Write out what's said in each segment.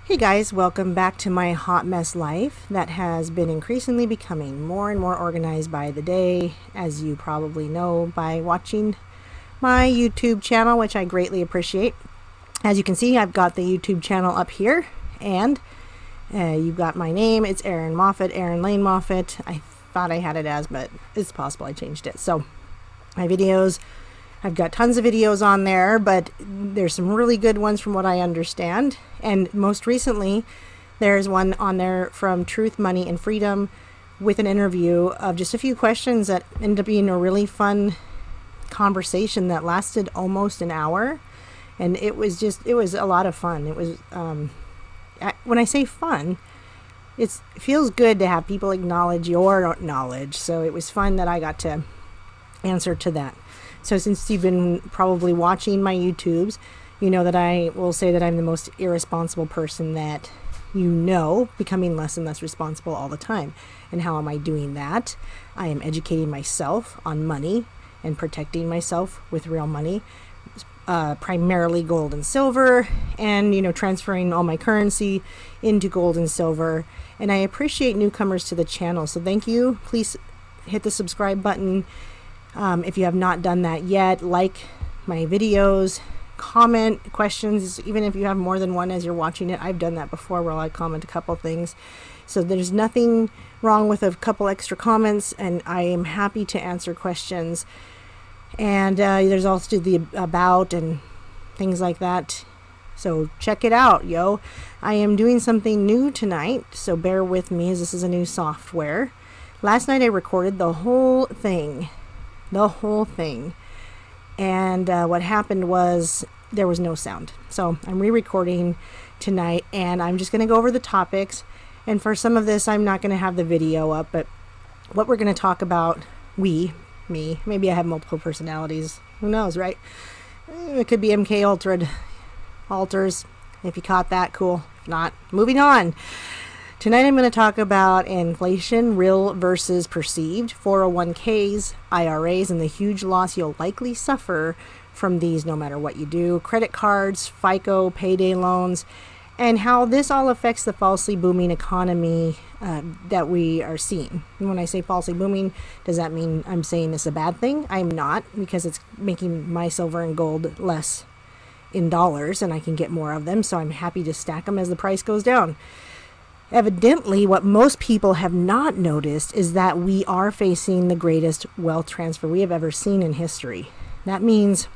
Hey guys, welcome back to my hot mess life that has been increasingly becoming more and more organized by the day, as you probably know by watching my YouTube channel, which I greatly appreciate. As you can see, I've got the YouTube channel up here, and you've got my name. It's Erin Moffat, Erin Lane Moffat. I thought I had it as, but it's possible I changed it. So my videos, I've got tons of videos on there, but there's some really good ones from what I understand. And most recently, there's one on there from Truth, Money, and Freedom with an interview of just a few questions that ended up being a really fun conversation that lasted almost an hour. And it was a lot of fun. It was, when I say fun, it feels good to have people acknowledge your knowledge. So it was fun that I got to answer to that. So since you've been probably watching my YouTubes, you know that I will say that I'm the most irresponsible person that you know, becoming less and less responsible all the time. And how am I doing that? I am educating myself on money and protecting myself with real money, primarily gold and silver, and transferring all my currency into gold and silver. And I appreciate newcomers to the channel, so thank you. Please hit the subscribe button. If you have not done that yet, like my videos, comment questions, even if you have more than one as you're watching it. I've done that before where I comment a couple things. So there's nothing wrong with a couple extra comments, and I am happy to answer questions. And there's also the about and things like that. So check it out, yo. I am doing something new tonight, so bear with me as this is a new software. Last night I recorded the whole thing. And what happened was there was no sound. So I'm re-recording tonight, and I'm just going to go over the topics. And for some of this, I'm not going to have the video up, but what we're going to talk about, me, maybe I have multiple personalities. Who knows, right? It could be MK Alters. If you caught that, cool. If not, moving on. Tonight I'm going to talk about inflation, real versus perceived, 401ks, IRAs, and the huge loss you'll likely suffer from these no matter what you do, credit cards, FICO, payday loans, and how this all affects the falsely booming economy that we are seeing. And when I say falsely booming, does that mean I'm saying it's a bad thing? I'm not, because it's making my silver and gold less in dollars, and I can get more of them, so I'm happy to stack them as the price goes down. Evidently, what most people have not noticed is that we are facing the greatest wealth transfer we have ever seen in history. That means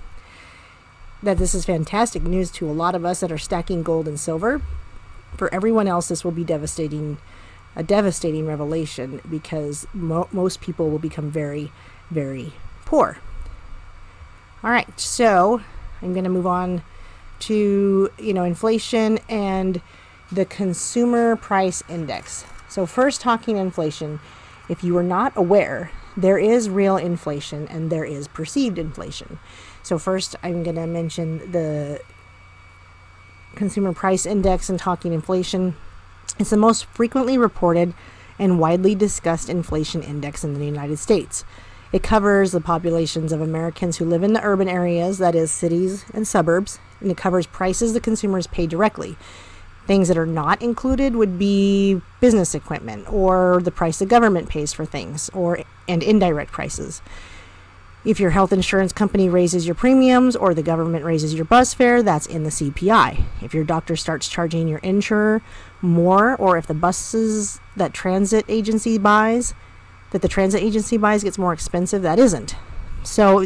that this is fantastic news to a lot of us that are stacking gold and silver. For everyone else, this will be a devastating revelation, because most people will become very, very poor. All right, so I'm going to move on to, inflation and the consumer price index. So first, talking inflation, if you are not aware, there is real inflation and there is perceived inflation. So first, I'm going to mention the consumer price index and talking inflation. It's the most frequently reported and widely discussed inflation index in the United States. It covers the populations of Americans who live in the urban areas, that is cities and suburbs, and it covers prices the consumers pay directly. Things that are not included would be business equipment, or the price the government pays for things, and indirect prices. If your health insurance company raises your premiums, or the government raises your bus fare, that's in the CPI. If your doctor starts charging your insurer more, or if the buses that the transit agency buys gets more expensive, that isn't. So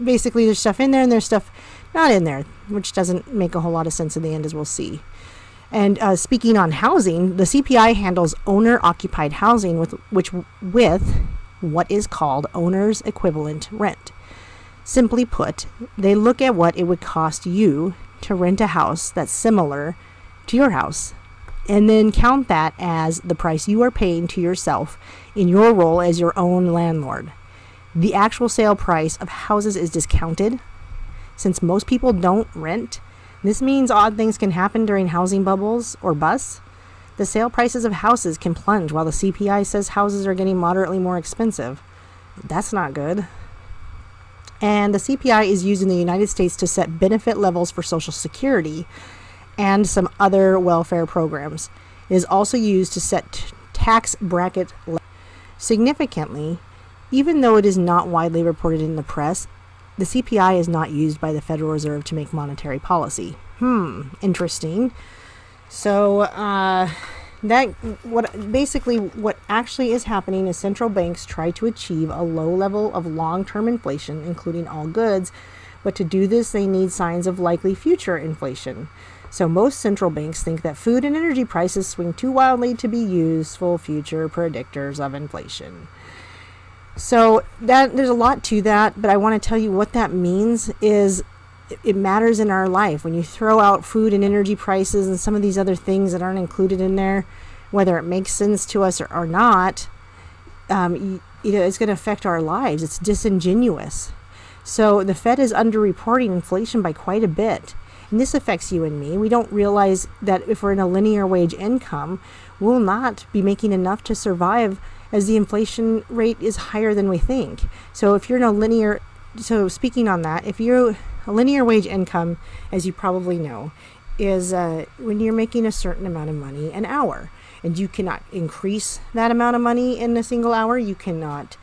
basically there's stuff in there and there's stuff not in there, which doesn't make a whole lot of sense in the end, as we'll see. And speaking on housing, the CPI handles owner-occupied housing with what is called owner's equivalent rent. Simply put, they look at what it would cost you to rent a house that's similar to your house, and then count that as the price you are paying to yourself in your role as your own landlord. The actual sale price of houses is discounted. Since most people don't rent, this means odd things can happen during housing bubbles or busts. The sale prices of houses can plunge while the CPI says houses are getting moderately more expensive. That's not good. And the CPI is used in the United States to set benefit levels for Social Security and some other welfare programs. It is also used to set tax bracket significantly. Even though it is not widely reported in the press, the CPI is not used by the Federal Reserve to make monetary policy. Interesting. So what actually is happening is central banks try to achieve a low level of long-term inflation, including all goods, but to do this they need signs of likely future inflation. So most central banks think that food and energy prices swing too wildly to be useful future predictors of inflation. So there's a lot to that, but I want to tell you what that means is it matters in our life. When you throw out food and energy prices and some of these other things that aren't included in there, whether it makes sense to us or not, it's going to affect our lives. It's disingenuous. So the Fed is underreporting inflation by quite a bit. And this affects you and me. We don't realize that if we're in a linear wage income, we'll not be making enough to survive as the inflation rate is higher than we think. So if you're in speaking on that, if you're a linear wage income, as you probably know, is when you're making a certain amount of money an hour, and you cannot increase that amount of money in a single hour. You cannot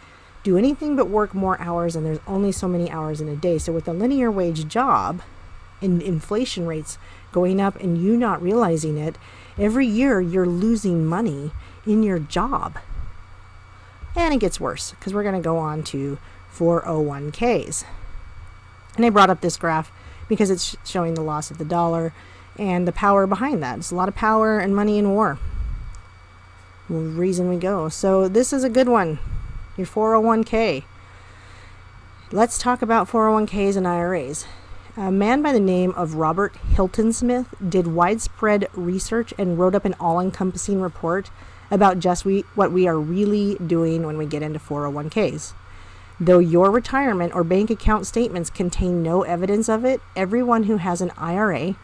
do anything but work more hours, and there's only so many hours in a day. So with a linear wage job and inflation rates going up and you not realizing it, every year you're losing money in your job. And it gets worse because we're going to go on to 401ks. And I brought up this graph because it's showing the loss of the dollar and the power behind that. It's a lot of power and money in war. Reason we go. So this is a good one. Your 401k. Let's talk about 401ks and IRAs. A man by the name of Robert Hilton Smith did widespread research and wrote up an all-encompassing report about just what we are really doing when we get into 401ks. Though your retirement or bank account statements contain no evidence of it, everyone who has an IRA,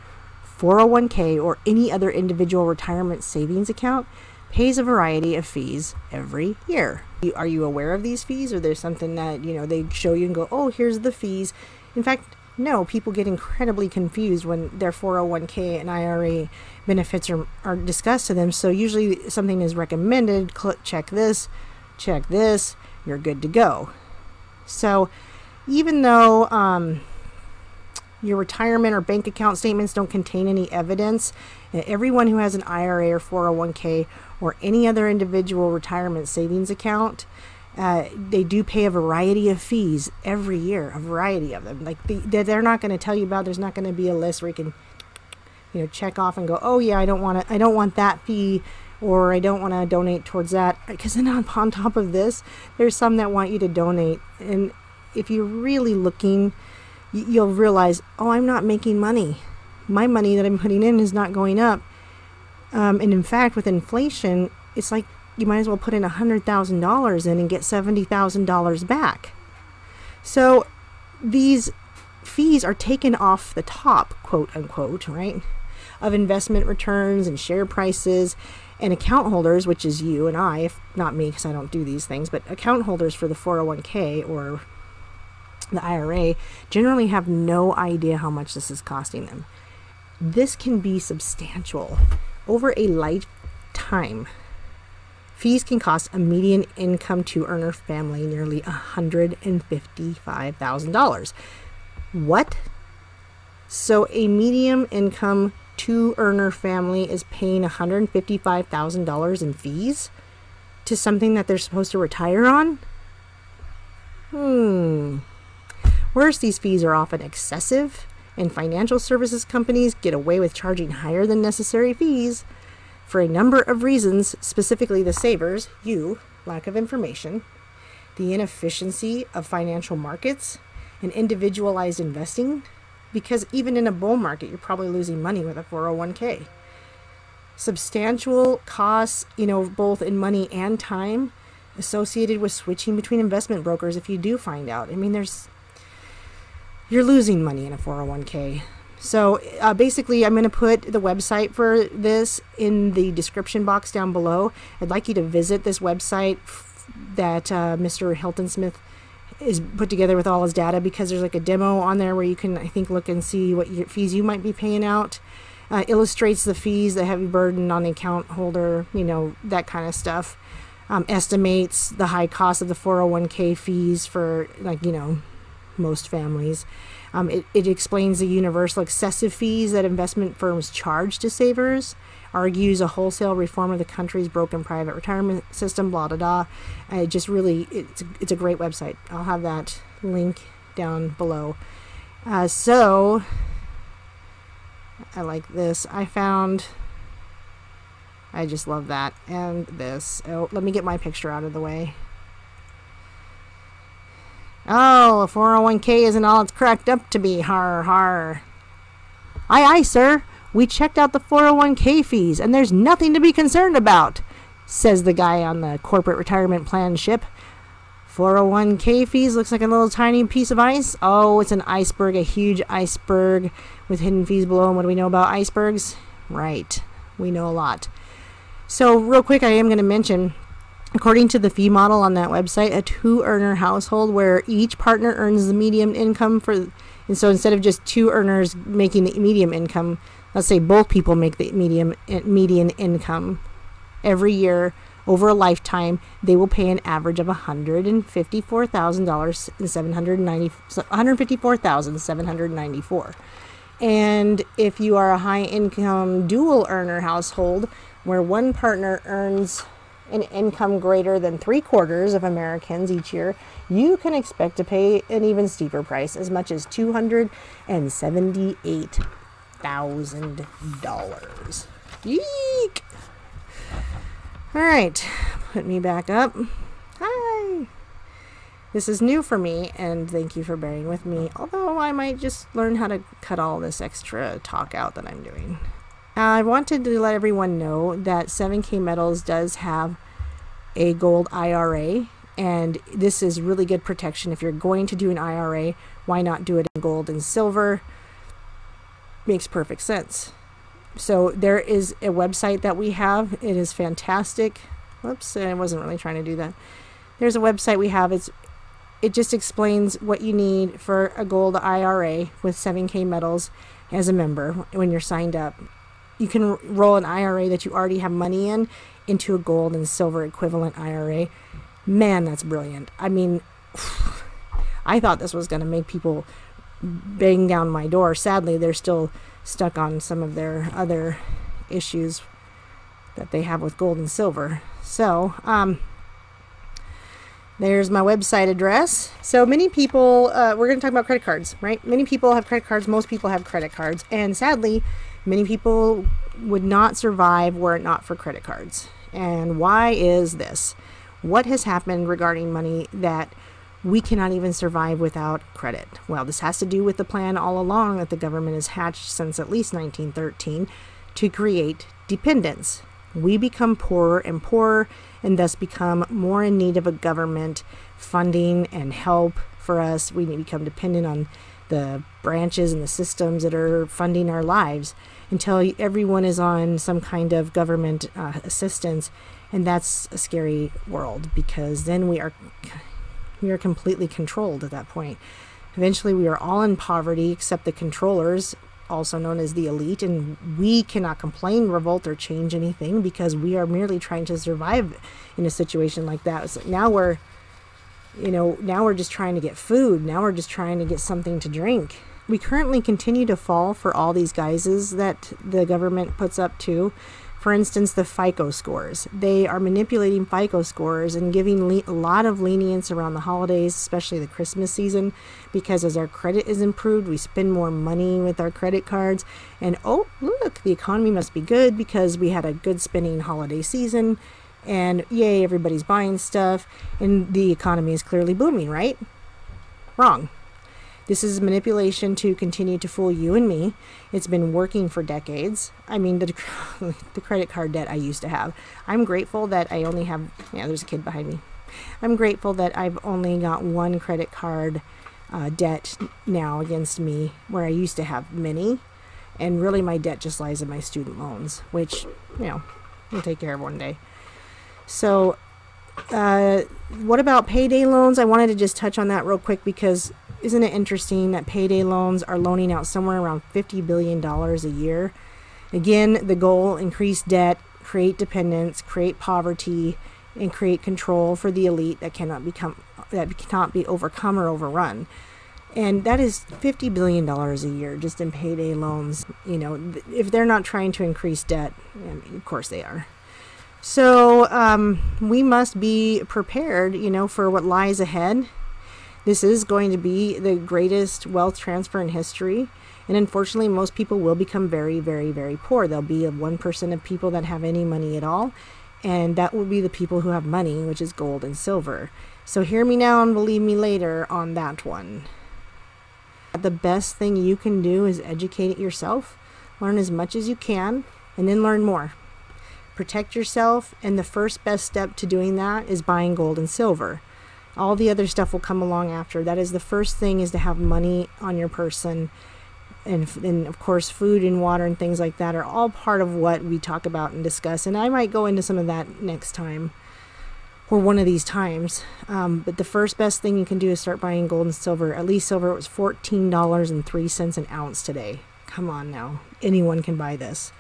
401k, or any other individual retirement savings account pays a variety of fees every year. Are you aware of these fees, or there's something that they show you and go, oh, here's the fees? In fact, no, people get incredibly confused when their 401k and IRA benefits are discussed to them. So usually something is recommended, check this, you're good to go. So even though your retirement or bank account statements don't contain any evidence, everyone who has an IRA or 401k or any other individual retirement savings account, they do pay a variety of fees every year, a variety of them. Like they're not going to tell you about. There's not going to be a list where you can, check off and go, oh yeah, I don't want that fee, or I don't want to donate towards that. Because then on top of this, there's some that want you to donate, and if you're really looking, you'll realize, oh, I'm not making money. My money that I'm putting in is not going up. And in fact, with inflation, it's like you might as well put in $100,000 in and get $70,000 back. So these fees are taken off the top, quote unquote, right, of investment returns and share prices. And account holders, which is you and I, if not me because I don't do these things, but account holders for the 401k or the IRA generally have no idea how much this is costing them. This can be substantial. Over a lifetime, fees can cost a median income to earner family nearly $155,000. What? So a medium income to earner family is paying $155,000 in fees to something that they're supposed to retire on? Worse, these fees are often excessive, and financial services companies get away with charging higher than necessary fees for a number of reasons, specifically the savers, lack of information, the inefficiency of financial markets, and individualized investing, because even in a bull market, you're probably losing money with a 401k. Substantial costs, both in money and time associated with switching between investment brokers if you do find out. I mean, you're losing money in a 401k. So basically, I'm going to put the website for this in the description box down below. I'd like you to visit this website that Mr. Hilton Smith is put together with all his data, because there's like a demo on there where you can, I think, look and see what fees you might be paying out. illustrates the fees, the heavy burden on the account holder, you know, that kind of stuff. Estimates the high cost of the 401k fees for, like, you know, most families. It explains the universal excessive fees that investment firms charge to savers, argues a wholesale reform of the country's broken private retirement system, blah, blah, blah. It just really, it's a great website. I'll have that link down below. So, I like this. I just love that. And this. Oh, let me get my picture out of the way. Oh, a 401k isn't all it's cracked up to be. Har, har. Aye, aye, sir. We checked out the 401k fees, and there's nothing to be concerned about, says the guy on the corporate retirement plan ship. 401k fees looks like a little tiny piece of ice. Oh, it's an iceberg, a huge iceberg with hidden fees below. And what do we know about icebergs? Right. We know a lot. So real quick, I am going to mention, according to the fee model on that website, a 2-earner household where each partner earns the median income and so instead of just 2 earners making the median income, let's say both people make the median income every year over a lifetime, they will pay an average of $154,794. And if you are a high-income dual earner household where one partner earns an income greater than 3/4 of Americans each year, you can expect to pay an even steeper price, as much as $278,000. Yeek! All right, put me back up. Hi! This is new for me, and thank you for bearing with me, although I might just learn how to cut all this extra talk out that I'm doing. I wanted to let everyone know that 7K Metals does have a gold IRA, and this is really good protection. If you're going to do an IRA, why not do it in gold and silver? Makes perfect sense. So there is a website that we have. It is fantastic. Whoops, I wasn't really trying to do that. There's a website we have. It just explains what you need for a gold IRA with 7K Metals as a member when you're signed up. You can roll an IRA that you already have money in into a gold and silver equivalent IRA. Man, that's brilliant. I mean, I thought this was going to make people bang down my door. Sadly, they're still stuck on some of their other issues that they have with gold and silver. So, there's my website address. So many people, we're going to talk about credit cards, right? Many people have credit cards. Most people have credit cards. And sadly, many people would not survive were it not for credit cards. And why is this? What has happened regarding money that we cannot even survive without credit? Well, this has to do with the plan all along that the government has hatched since at least 1913 to create dependence. We become poorer and poorer, and thus become more in need of a government funding and help for us. We become dependent on the branches and the systems that are funding our lives until everyone is on some kind of government assistance. And that's a scary world, because then we are completely controlled at that point. Eventually we are all in poverty except the controllers, also known as the elite, and we cannot complain, revolt, or change anything because we are merely trying to survive in a situation like that. So now we're just trying to get food. Now we're just trying to get something to drink. We currently continue to fall for all these guises that the government puts up too. For instance, the FICO scores. They are manipulating FICO scores and giving a lot of lenience around the holidays, especially the Christmas season, because as our credit is improved, we spend more money with our credit cards. And oh, look, the economy must be good because we had a good spending holiday season. And yay, everybody's buying stuff. And the economy is clearly booming, right? Wrong. This is manipulation to continue to fool you and me. It's been working for decades. I mean, the credit card debt I used to have. I'm grateful that I only have, yeah, there's a kid behind me. I'm grateful that I've only got one credit card debt now against me, where I used to have many. And really my debt just lies in my student loans, which, we'll take care of one day. So, what about payday loans? I wanted to just touch on that real quick because isn't it interesting that payday loans are loaning out somewhere around $50 billion a year? Again, the goal: increase debt, create dependence, create poverty, and create control for the elite that cannot be overcome or overrun. And that is $50 billion a year just in payday loans. You know, if they're not trying to increase debt, I mean, of course they are. So we must be prepared, you know, for what lies ahead. This is going to be the greatest wealth transfer in history. And unfortunately, most people will become very, very, very poor. There'll be 1% of people that have any money at all. And that will be the people who have money, which is gold and silver. So hear me now and believe me later on that one. The best thing you can do is educate yourself, learn as much as you can, and then learn more. Protect yourself, and the first best step to doing that is buying gold and silver. All the other stuff will come along after. That is the first thing, is to have money on your person. And of course, food and water and things like that are all part of what we talk about and discuss. And I might go into some of that next time, or one of these times. But the first best thing you can do is start buying gold and silver. At least silver was $14.03 an ounce today. Come on now. Anyone can buy this.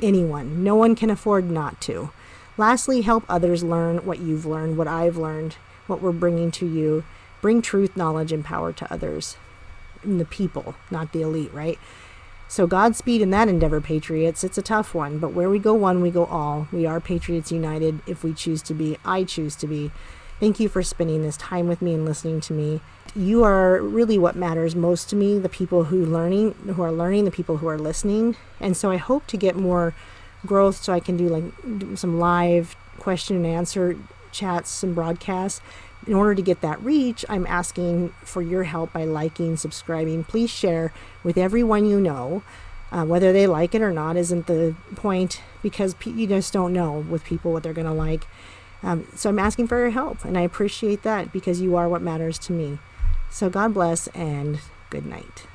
Anyone. No one can afford not to. Lastly, help others learn what you've learned, what I've learned, what we're bringing to you. Bring truth, knowledge, and power to others. And the people, not the elite, right? So Godspeed in that endeavor, patriots. It's a tough one, but where we go one, we go all. We are Patriots United if we choose to be. I choose to be. Thank you for spending this time with me and listening to me. You are really what matters most to me, the people who are learning, the people who are listening. And so I hope to get more growth so I can do some live question and answer chats, some broadcasts. In order to get that reach, I'm asking for your help by liking, subscribing. Please share with everyone you know. Whether they like it or not isn't the point, because you just don't know with people what they're going to like. So I'm asking for your help, and I appreciate that, because you are what matters to me. So God bless, and good night.